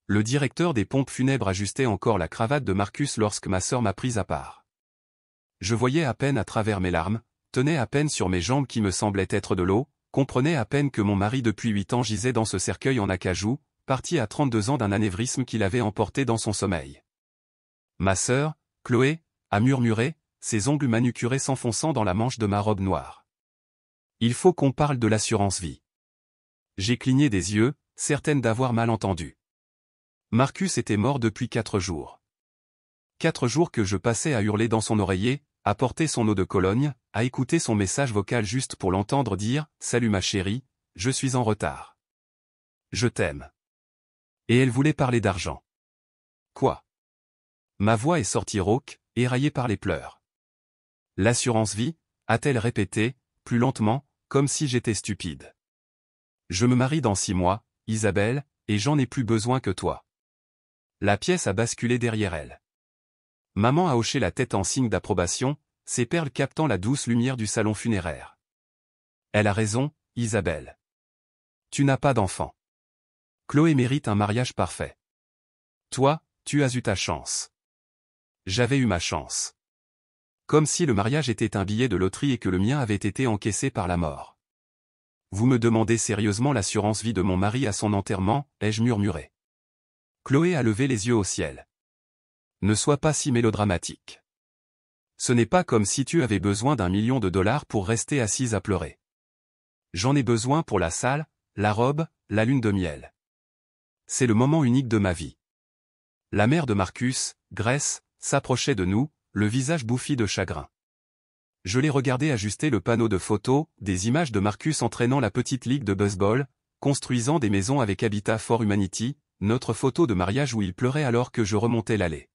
Le directeur des pompes funèbres ajustait encore la cravate de Marcus lorsque ma sœur m'a prise à part. Je voyais à peine à travers mes larmes, tenais à peine sur mes jambes qui me semblaient être de l'eau, comprenais à peine que mon mari depuis 8 ans gisait dans ce cercueil en acajou, parti à 32 ans d'un anévrisme qui l'avait emporté dans son sommeil. Ma sœur, Chloé, a murmuré, ses ongles manucurés s'enfonçant dans la manche de ma robe noire. Il faut qu'on parle de l'assurance vie. J'ai cligné des yeux, certaine d'avoir mal entendu. Marcus était mort depuis 4 jours. 4 jours que je passais à hurler dans son oreiller, à porter son eau de Cologne, à écouter son message vocal juste pour l'entendre dire « Salut ma chérie, je suis en retard. Je t'aime. » Et elle voulait parler d'argent. Quoi? Ma voix est sortie rauque, éraillée par les pleurs. L'assurance vie, a-t-elle répété, plus lentement, comme si j'étais stupide. Je me marie dans 6 mois, Isabelle, et j'en ai plus besoin que toi. La pièce a basculé derrière elle. Maman a hoché la tête en signe d'approbation, ses perles captant la douce lumière du salon funéraire. Elle a raison, Isabelle. Tu n'as pas d'enfant. Chloé mérite un mariage parfait. Toi, tu as eu ta chance. J'avais eu ma chance. Comme si le mariage était un billet de loterie et que le mien avait été encaissé par la mort. Vous me demandez sérieusement l'assurance vie de mon mari à son enterrement, ai-je murmuré. Chloé a levé les yeux au ciel. Ne sois pas si mélodramatique. Ce n'est pas comme si tu avais besoin d'1 million de dollars pour rester assise à pleurer. J'en ai besoin pour la salle, la robe, la lune de miel. C'est le moment unique de ma vie. La mère de Marcus, Grace, s'approchait de nous, le visage bouffi de chagrin. Je l'ai regardé ajuster le panneau de photos, des images de Marcus entraînant la petite ligue de baseball, construisant des maisons avec Habitat for Humanity, notre photo de mariage où il pleurait alors que je remontais l'allée.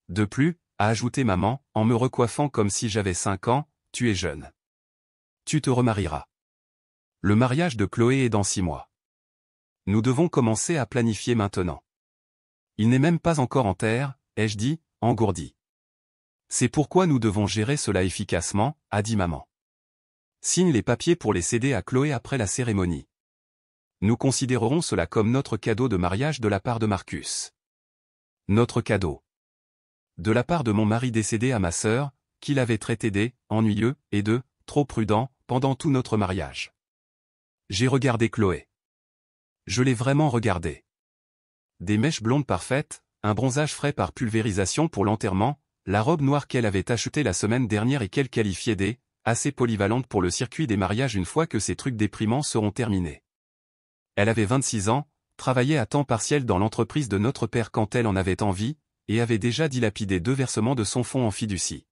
De plus, a ajouté maman, en me recoiffant comme si j'avais 5 ans, tu es jeune. Tu te remarieras. Le mariage de Chloé est dans 6 mois. Nous devons commencer à planifier maintenant. Il n'est même pas encore en terre, ai-je dit, engourdi. C'est pourquoi nous devons gérer cela efficacement, a dit maman. Signe les papiers pour les céder à Chloé après la cérémonie. Nous considérerons cela comme notre cadeau de mariage de la part de Marcus. Notre cadeau. De la part de mon mari décédé à ma sœur, qui l'avait traité ennuyeux, et trop prudent, pendant tout notre mariage. J'ai regardé Chloé. Je l'ai vraiment regardée. Des mèches blondes parfaites, un bronzage frais par pulvérisation pour l'enterrement, la robe noire qu'elle avait achetée la semaine dernière et qu'elle qualifiait assez polyvalente pour le circuit des mariages une fois que ces trucs déprimants seront terminés. Elle avait 26 ans, travaillait à temps partiel dans l'entreprise de notre père quand elle en avait envie, et avait déjà dilapidé 2 versements de son fonds en fiducie.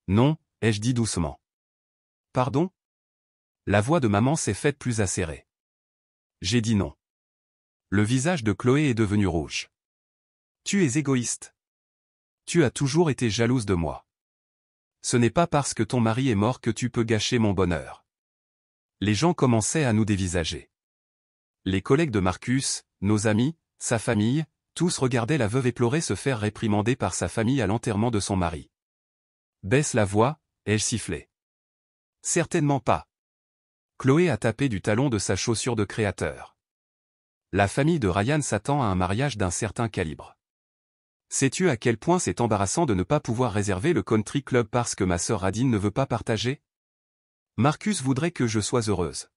Non, ai-je dit doucement. Pardon? La voix de maman s'est faite plus acérée. J'ai dit non. Le visage de Chloé est devenu rouge. Tu es égoïste. Tu as toujours été jalouse de moi. Ce n'est pas parce que ton mari est mort que tu peux gâcher mon bonheur. Les gens commençaient à nous dévisager. Les collègues de Marcus, nos amis, sa famille, tous regardaient la veuve éplorée se faire réprimander par sa famille à l'enterrement de son mari. Baisse la voix, ai-je sifflé. Certainement pas. Chloé a tapé du talon de sa chaussure de créateur. La famille de Ryan s'attend à un mariage d'un certain calibre. Sais-tu à quel point c'est embarrassant de ne pas pouvoir réserver le country club parce que ma sœur Radine ne veut pas partager? Marcus voudrait que je sois heureuse.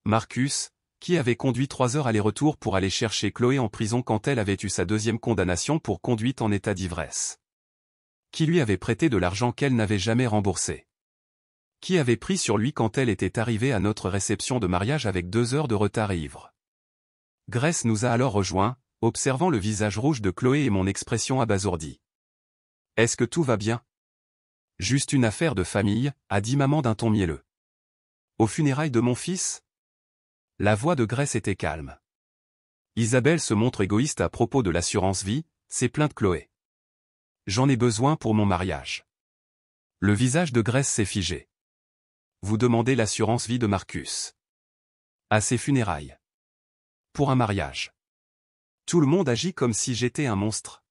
Marcus, qui avait conduit 3 heures aller-retour pour aller chercher Chloé en prison quand elle avait eu sa 2e condamnation pour conduite en état d'ivresse. Qui lui avait prêté de l'argent qu'elle n'avait jamais remboursé. Qui avait pris sur lui quand elle était arrivée à notre réception de mariage avec 2 heures de retard et ivre. Grace nous a alors rejoints, observant le visage rouge de Chloé et mon expression abasourdie. Est-ce que tout va bien? Juste une affaire de famille, a dit maman d'un ton mielleux. Aux funérailles de mon fils? La voix de Grace était calme. Isabelle se montre égoïste à propos de l'assurance vie, s'est plainte Chloé. J'en ai besoin pour mon mariage. Le visage de Grace s'est figé. Vous demandez l'assurance vie de Marcus. À ses funérailles. Pour un mariage. Tout le monde agit comme si j'étais un monstre.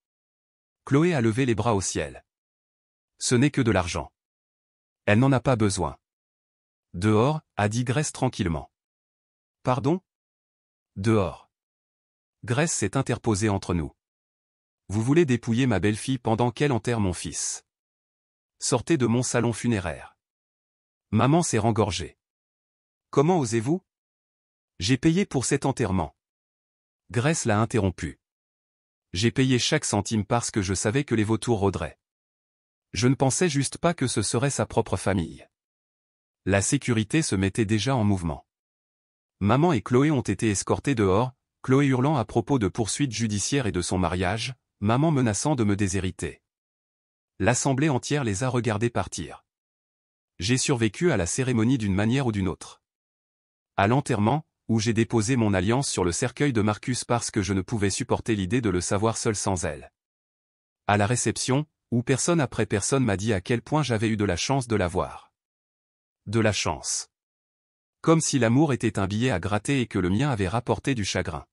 Chloé a levé les bras au ciel. Ce n'est que de l'argent. Elle n'en a pas besoin. Dehors, a dit Grace tranquillement. Pardon? Dehors. Grace s'est interposée entre nous. Vous voulez dépouiller ma belle-fille pendant qu'elle enterre mon fils. Sortez de mon salon funéraire. Maman s'est rengorgée. Comment osez-vous? J'ai payé pour cet enterrement. Grace l'a interrompu. J'ai payé chaque centime parce que je savais que les vautours rôderaient. Je ne pensais juste pas que ce serait sa propre famille. La sécurité se mettait déjà en mouvement. Maman et Chloé ont été escortées dehors, Chloé hurlant à propos de poursuites judiciaires et de son mariage, maman menaçant de me déshériter. L'assemblée entière les a regardés partir. J'ai survécu à la cérémonie d'une manière ou d'une autre. À l'enterrement, où j'ai déposé mon alliance sur le cercueil de Marcus parce que je ne pouvais supporter l'idée de le savoir seul sans elle. À la réception, où personne après personne m'a dit à quel point j'avais eu de la chance de l'avoir. De la chance. Comme si l'amour était un billet à gratter et que le mien avait rapporté du chagrin.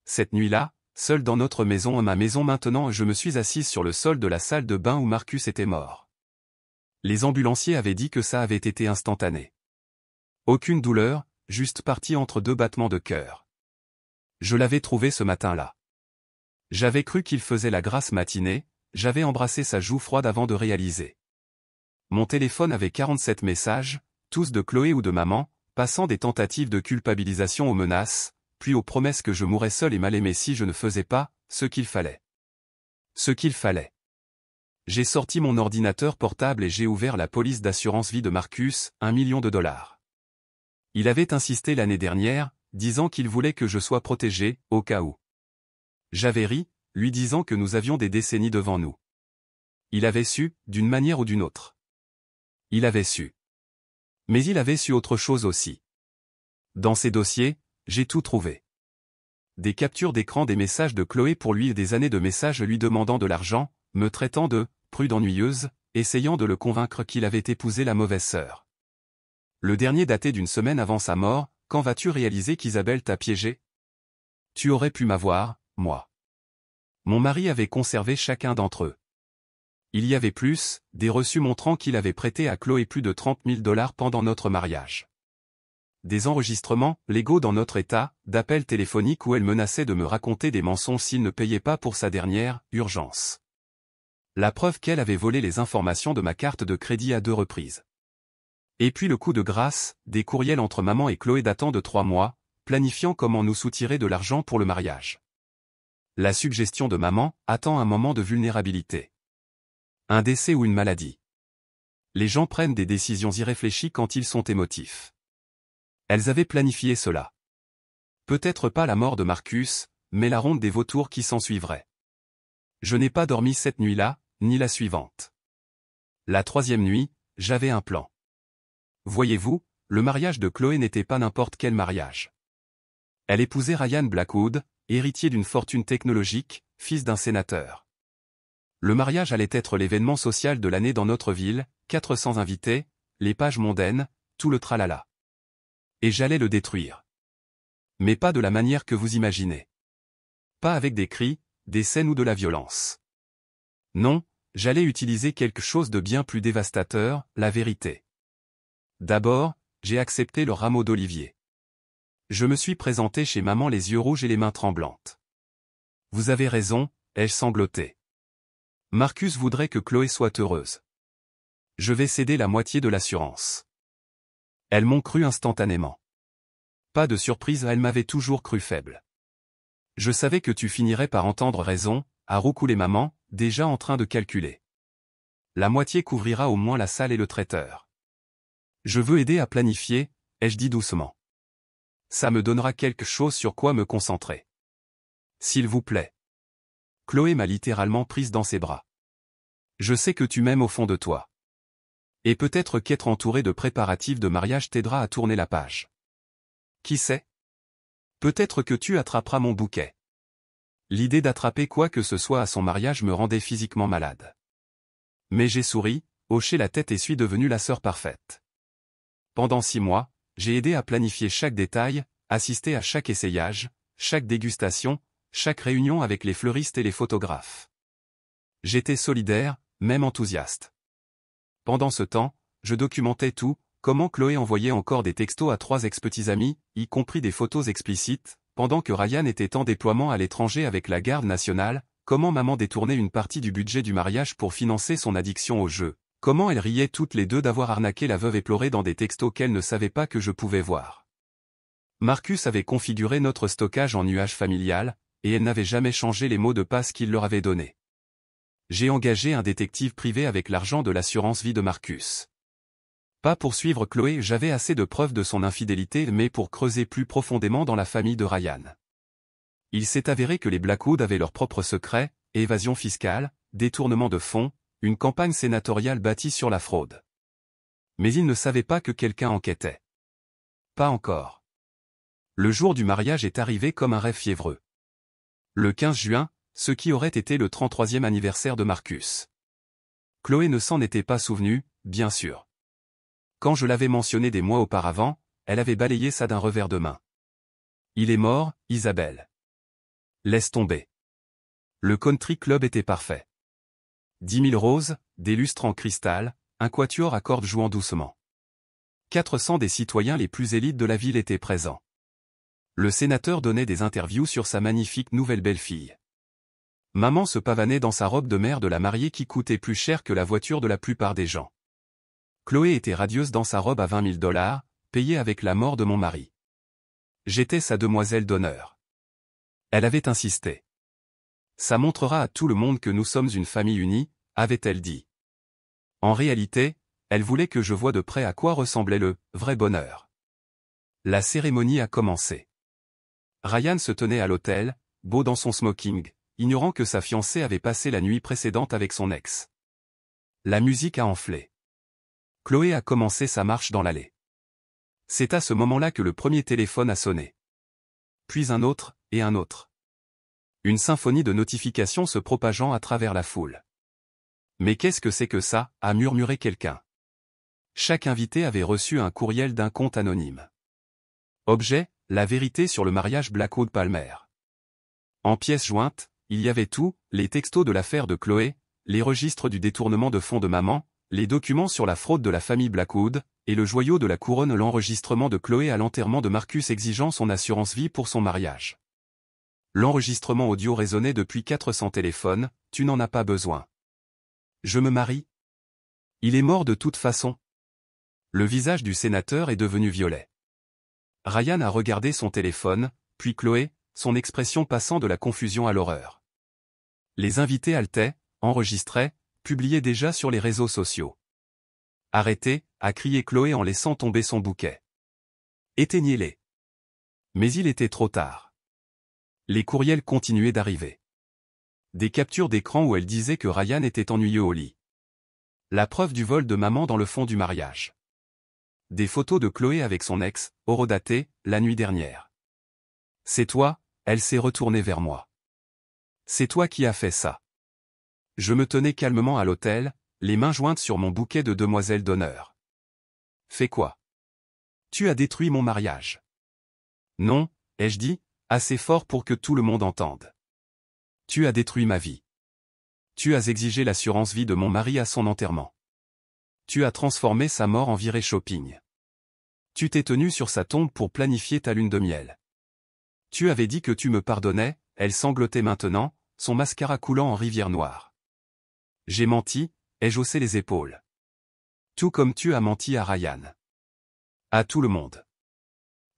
Cette nuit-là, seul dans notre maison, ma maison maintenant, je me suis assise sur le sol de la salle de bain où Marcus était mort. Les ambulanciers avaient dit que ça avait été instantané. Aucune douleur, juste partie entre deux battements de cœur. Je l'avais trouvé ce matin-là. J'avais cru qu'il faisait la grasse matinée, j'avais embrassé sa joue froide avant de réaliser. Mon téléphone avait 47 messages, tous de Chloé ou de maman, passant des tentatives de culpabilisation aux menaces, puis aux promesses que je mourrais seul et mal aimé si je ne faisais pas ce qu'il fallait. Ce qu'il fallait. J'ai sorti mon ordinateur portable et j'ai ouvert la police d'assurance vie de Marcus, $1 million. Il avait insisté l'année dernière, disant qu'il voulait que je sois protégé, au cas où. J'avais ri, lui disant que nous avions des décennies devant nous. Il avait su, d'une manière ou d'une autre. Il avait su. Mais il avait su autre chose aussi. Dans ses dossiers, j'ai tout trouvé. Des captures d'écran des messages de Chloé pour lui et des années de messages lui demandant de l'argent, me traitant de « prude ennuyeuse », essayant de le convaincre qu'il avait épousé la mauvaise sœur. Le dernier daté d'une semaine avant sa mort, « Quand vas-tu réaliser qu'Isabelle t'a piégé? Tu aurais pu m'avoir, moi. » Mon mari avait conservé chacun d'entre eux. Il y avait plus, des reçus montrant qu'il avait prêté à Chloé plus de $30 000 pendant notre mariage. Des enregistrements, légaux dans notre état, d'appels téléphoniques où elle menaçait de me raconter des mensonges s'il ne payait pas pour sa dernière « urgence ». La preuve qu'elle avait volé les informations de ma carte de crédit à 2 reprises. Et puis le coup de grâce, des courriels entre maman et Chloé datant de 3 mois, planifiant comment nous soutirer de l'argent pour le mariage. La suggestion de maman attend un moment de vulnérabilité. Un décès ou une maladie. Les gens prennent des décisions irréfléchies quand ils sont émotifs. Elles avaient planifié cela. Peut-être pas la mort de Marcus, mais la ronde des vautours qui s'ensuivrait. Je n'ai pas dormi cette nuit-là, ni la suivante. La 3e nuit, j'avais un plan. Voyez-vous, le mariage de Chloé n'était pas n'importe quel mariage. Elle épousait Ryan Blackwood, héritier d'une fortune technologique, fils d'un sénateur. Le mariage allait être l'événement social de l'année dans notre ville, 400 invités, les pages mondaines, tout le tralala. Et j'allais le détruire. Mais pas de la manière que vous imaginez. Pas avec des cris, des scènes ou de la violence. Non, j'allais utiliser quelque chose de bien plus dévastateur, la vérité. D'abord, j'ai accepté le rameau d'olivier. Je me suis présenté chez maman les yeux rouges et les mains tremblantes. Vous avez raison, ai-je sangloté. Marcus voudrait que Chloé soit heureuse. Je vais céder la moitié de l'assurance. Elles m'ont cru instantanément. Pas de surprise, elles m'avaient toujours cru faible. Je savais que tu finirais par entendre raison, a roucoulé maman, déjà en train de calculer. La moitié couvrira au moins la salle et le traiteur. Je veux aider à planifier, ai-je dit doucement. Ça me donnera quelque chose sur quoi me concentrer. S'il vous plaît. Chloé m'a littéralement prise dans ses bras. Je sais que tu m'aimes au fond de toi. Et peut-être qu'être entouré de préparatifs de mariage t'aidera à tourner la page. Qui sait? Peut-être que tu attraperas mon bouquet. L'idée d'attraper quoi que ce soit à son mariage me rendait physiquement malade. Mais j'ai souri, hoché la tête et suis devenue la sœur parfaite. Pendant 6 mois, j'ai aidé à planifier chaque détail, assisté à chaque essayage, chaque dégustation, chaque réunion avec les fleuristes et les photographes. J'étais solidaire, même enthousiaste. Pendant ce temps, je documentais tout, comment Chloé envoyait encore des textos à 3 ex-petits amis, y compris des photos explicites, pendant que Ryan était en déploiement à l'étranger avec la garde nationale, comment maman détournait une partie du budget du mariage pour financer son addiction au jeu. Comment elles riaient toutes les deux d'avoir arnaqué la veuve éplorée dans des textos qu'elle ne savait pas que je pouvais voir. Marcus avait configuré notre stockage en nuage familial, et elle n'avait jamais changé les mots de passe qu'il leur avait donnés. J'ai engagé un détective privé avec l'argent de l'assurance vie de Marcus. Pas pour suivre Chloé, j'avais assez de preuves de son infidélité, mais pour creuser plus profondément dans la famille de Ryan. Il s'est avéré que les Blackwood avaient leurs propres secrets, évasion fiscale, détournement de fonds, une campagne sénatoriale bâtie sur la fraude. Mais ils ne savaient pas que quelqu'un enquêtait. Pas encore. Le jour du mariage est arrivé comme un rêve fiévreux. Le 15 juin, ce qui aurait été le 33e anniversaire de Marcus. Chloé ne s'en était pas souvenue, bien sûr. Quand je l'avais mentionné des mois auparavant, elle avait balayé ça d'un revers de main. Il est mort, Isabelle. Laisse tomber. Le country club était parfait. 10 000 roses, des lustres en cristal, un quatuor à cordes jouant doucement. 400 des citoyens les plus élites de la ville étaient présents. Le sénateur donnait des interviews sur sa magnifique nouvelle belle-fille. Maman se pavanait dans sa robe de mère de la mariée qui coûtait plus cher que la voiture de la plupart des gens. Chloé était radieuse dans sa robe à 20 000 $, payée avec la mort de mon mari. J'étais sa demoiselle d'honneur. Elle avait insisté. Ça montrera à tout le monde que nous sommes une famille unie, avait-elle dit. En réalité, elle voulait que je voie de près à quoi ressemblait le vrai bonheur. La cérémonie a commencé. Ryan se tenait à l'autel, beau dans son smoking, ignorant que sa fiancée avait passé la nuit précédente avec son ex. La musique a enflé. Chloé a commencé sa marche dans l'allée. C'est à ce moment-là que le premier téléphone a sonné. Puis un autre, et un autre. Une symphonie de notifications se propageant à travers la foule. Mais qu'est-ce que c'est que ça, a murmuré quelqu'un. Chaque invité avait reçu un courriel d'un compte anonyme. Objet, la vérité sur le mariage Blackwood-Palmer. En pièces jointes, il y avait tout, les textos de l'affaire de Chloé, les registres du détournement de fonds de maman, les documents sur la fraude de la famille Blackwood, et le joyau de la couronne, l'enregistrement de Chloé à l'enterrement de Marcus exigeant son assurance vie pour son mariage. L'enregistrement audio résonnait depuis 400 téléphones, tu n'en as pas besoin. Je me marie. Il est mort de toute façon. Le visage du sénateur est devenu violet. Ryan a regardé son téléphone, puis Chloé, son expression passant de la confusion à l'horreur. Les invités haletaient, enregistraient, publiaient déjà sur les réseaux sociaux. Arrêtez, a crié Chloé en laissant tomber son bouquet. Éteignez-les. Mais il était trop tard. Les courriels continuaient d'arriver. Des captures d'écran où elle disait que Ryan était ennuyeux au lit. La preuve du vol de maman dans le fond du mariage. Des photos de Chloé avec son ex, horodatées, la nuit dernière. C'est toi, elle s'est retournée vers moi. C'est toi qui as fait ça. Je me tenais calmement à l'autel, les mains jointes sur mon bouquet de demoiselle d'honneur. Fais quoi? Tu as détruit mon mariage. Non, ai-je dit, assez fort pour que tout le monde entende. Tu as détruit ma vie. Tu as exigé l'assurance vie de mon mari à son enterrement. Tu as transformé sa mort en virée shopping. Tu t'es tenu sur sa tombe pour planifier ta lune de miel. Tu avais dit que tu me pardonnais, elle sanglotait maintenant, son mascara coulant en rivière noire. J'ai menti, ai-je haussé les épaules. Tout comme tu as menti à Ryan. À tout le monde.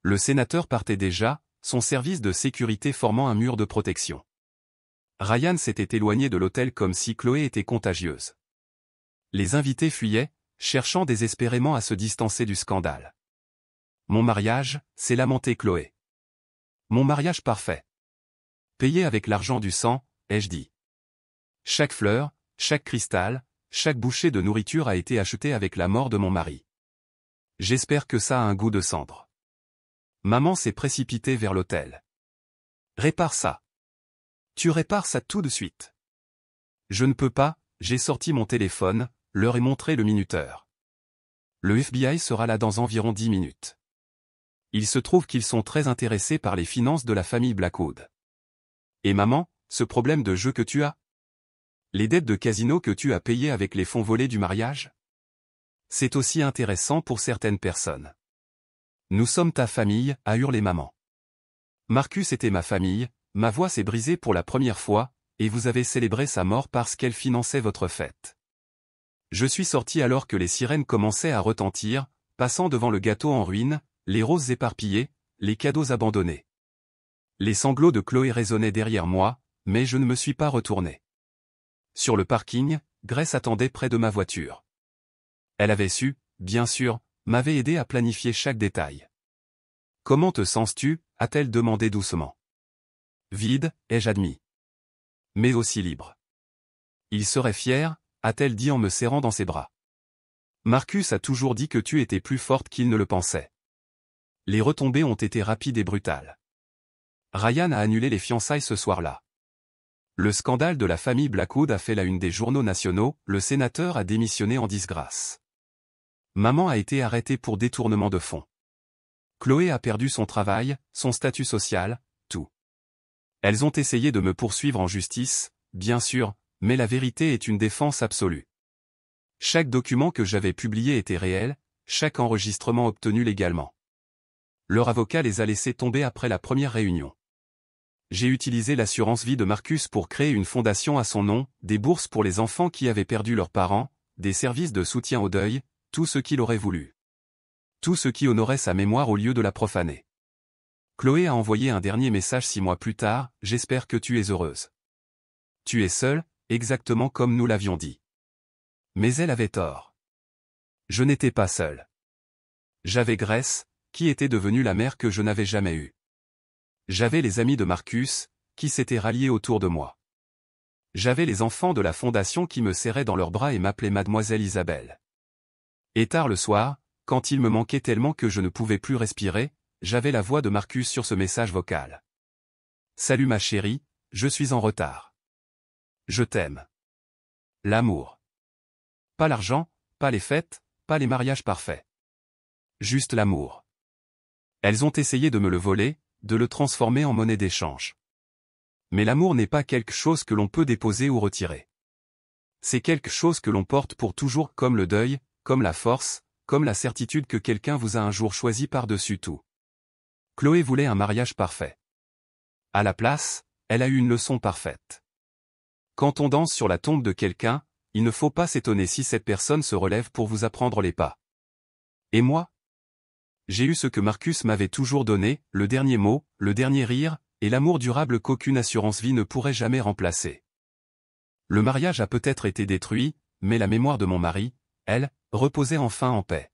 Le sénateur partait déjà, son service de sécurité formant un mur de protection. Ryan s'était éloigné de l'hôtel comme si Chloé était contagieuse. Les invités fuyaient, cherchant désespérément à se distancer du scandale. Mon mariage, s'est lamentée Chloé. Mon mariage parfait. Payé avec l'argent du sang, ai-je dit. Chaque fleur, chaque cristal, chaque bouchée de nourriture a été achetée avec la mort de mon mari. J'espère que ça a un goût de cendre. Maman s'est précipitée vers l'hôtel. Répare ça. Tu répares ça tout de suite. Je ne peux pas, j'ai sorti mon téléphone, leur ai montré le minuteur. Le FBI sera là dans environ 10 minutes. Il se trouve qu'ils sont très intéressés par les finances de la famille Blackwood. Et maman, ce problème de jeu que tu as? Les dettes de casino que tu as payées avec les fonds volés du mariage? C'est aussi intéressant pour certaines personnes. Nous sommes ta famille, a hurlé maman. Marcus était ma famille, ma voix s'est brisée pour la première fois, et vous avez célébré sa mort parce qu'elle finançait votre fête. Je suis sorti alors que les sirènes commençaient à retentir, passant devant le gâteau en ruine, les roses éparpillées, les cadeaux abandonnés. Les sanglots de Chloé résonnaient derrière moi, mais je ne me suis pas retourné. Sur le parking, Grace attendait près de ma voiture. Elle avait su, bien sûr, m'avait aidé à planifier chaque détail. « Comment te sens-tu » a-t-elle demandé doucement. « Vide, ai-je admis. Mais aussi libre. »« Il serait fier » a-t-elle dit en me serrant dans ses bras. « Marcus a toujours dit que tu étais plus forte qu'il ne le pensait. » Les retombées ont été rapides et brutales. Ryan a annulé les fiançailles ce soir-là. Le scandale de la famille Blackwood a fait la une des journaux nationaux, le sénateur a démissionné en disgrâce. Maman a été arrêtée pour détournement de fonds. Chloé a perdu son travail, son statut social, tout. Elles ont essayé de me poursuivre en justice, bien sûr, mais la vérité est une défense absolue. Chaque document que j'avais publié était réel, chaque enregistrement obtenu légalement. Leur avocat les a laissés tomber après la première réunion. J'ai utilisé l'assurance vie de Marcus pour créer une fondation à son nom, des bourses pour les enfants qui avaient perdu leurs parents, des services de soutien au deuil, tout ce qu'il aurait voulu. Tout ce qui honorait sa mémoire au lieu de la profaner. Chloé a envoyé un dernier message 6 mois plus tard, « J'espère que tu es heureuse. Tu es seule, exactement comme nous l'avions dit. » Mais elle avait tort. Je n'étais pas seul. J'avais Grace, qui était devenue la mère que je n'avais jamais eue. J'avais les amis de Marcus, qui s'étaient ralliés autour de moi. J'avais les enfants de la fondation qui me serraient dans leurs bras et m'appelaient Mademoiselle Isabelle. Et tard le soir, quand il me manquait tellement que je ne pouvais plus respirer, j'avais la voix de Marcus sur ce message vocal. « Salut ma chérie, je suis en retard. Je t'aime. L'amour. Pas l'argent, pas les fêtes, pas les mariages parfaits. Juste l'amour. » Elles ont essayé de me le voler, de le transformer en monnaie d'échange. Mais l'amour n'est pas quelque chose que l'on peut déposer ou retirer. C'est quelque chose que l'on porte pour toujours, comme le deuil, comme la force, comme la certitude que quelqu'un vous a un jour choisi par-dessus tout. Chloé voulait un mariage parfait. À la place, elle a eu une leçon parfaite. Quand on danse sur la tombe de quelqu'un, il ne faut pas s'étonner si cette personne se relève pour vous apprendre les pas. Et moi ? J'ai eu ce que Marcus m'avait toujours donné, le dernier mot, le dernier rire, et l'amour durable qu'aucune assurance vie ne pourrait jamais remplacer. Le mariage a peut-être été détruit, mais la mémoire de mon mari, elle, reposait enfin en paix.